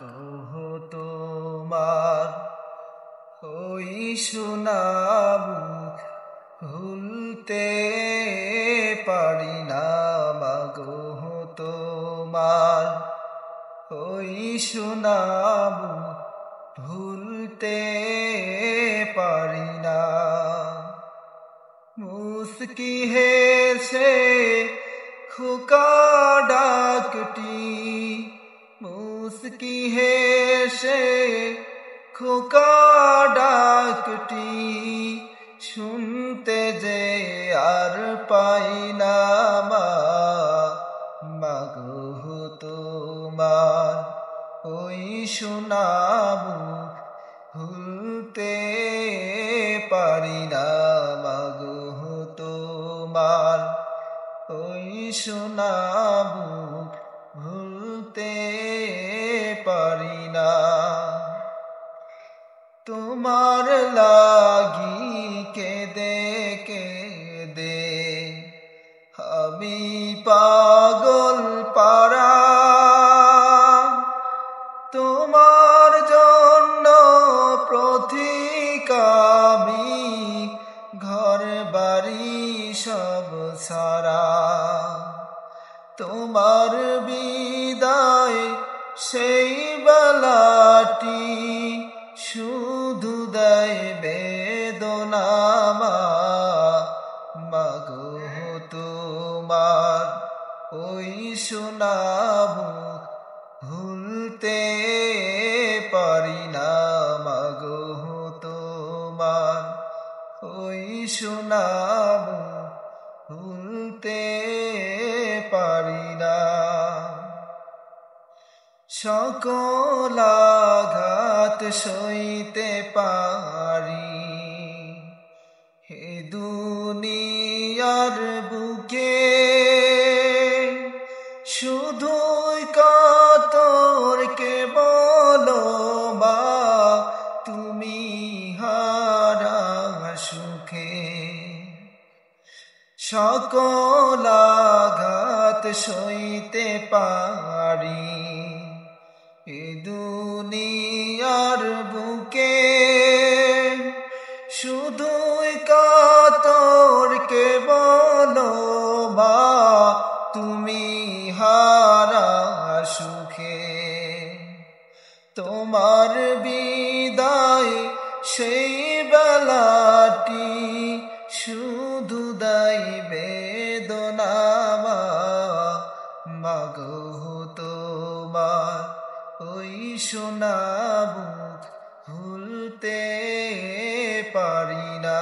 মাগো তোমার ওই শোনাবো ভুলতে পারি না। মাগো তোমার ওই শোনাবো ভুলতে পারি না। মুস্কি হেসে খোকা ডাকটি, মুস্কি হেসে খোকা ডাকটি শুনতে যে আর পাই না। মাগো তোমার ওই শোনাবো ভুলতে পারি না। মাগো তোমার ওই শোনাবো ভুলতে পারি না। তোমার লাগি কেঁদে কেঁদে আমি পাগল পারা, তোমার জন্য পথিক আমি ঘর বাড়ি সব সারা। তোমার বিদায় সেই বেলাটি শুধু দেয় বেদনা। মাগো তোমার ওই শোনাবো ভুলতে পারি না। মাগো তোমার ওই শোনাবো ভুলতে পারি না। সকল আঘাত সইতে পারি হে দুনিয়ার বুকে, শুধুই কাতর কেবল মা তুমি হারা সুখে। সকল আঘাত সইতে পারি এ দুনিয়ার বুকে, শুধুই কাতর কেবল মা তুমি হারা সুখে। তোমার বিদায় সেই বেলাটি শুধু দায় বেদনা। মাগো তোমার ওই শোনাবো ভুলতে পারি না।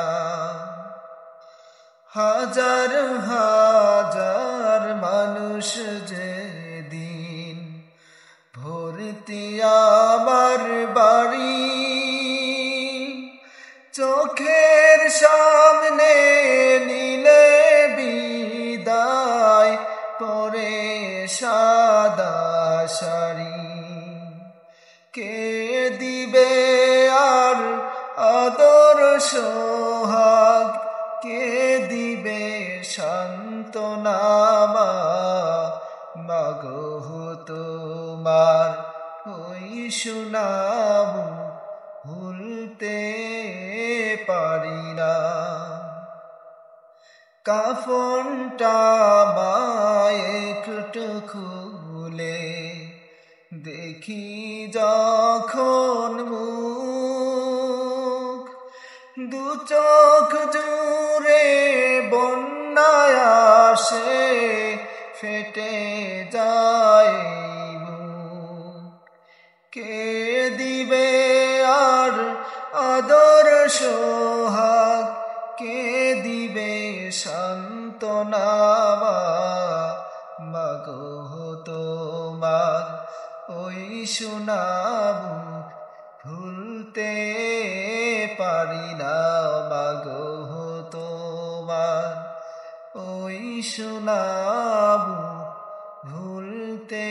হাজার হাজার মানুষ যেদিন ভর্তি আমার বাড়ি, চোখের সামনে নিলে বিদায় পরে সাদা শাড়ি। কে দিবে আর আদর সোহাগ, কে দিবে সান্ত্বনা। মাগো তোমার ওই শোনাবো ভুলতে পারি না। কাফনটা মায় একটু খুলে দেখি যখন মুখ, দু চোখ জুড়ে বন্যায় আসে ফেটে যায় বুক। কে দিবে আর আদর সোহাগ, কে দিবে সান্ত্বনা। মাগো তোমার ওই শোনাবো ভুলতে পারি না। মাগো তোমার ওই শোনাবো ভুলতে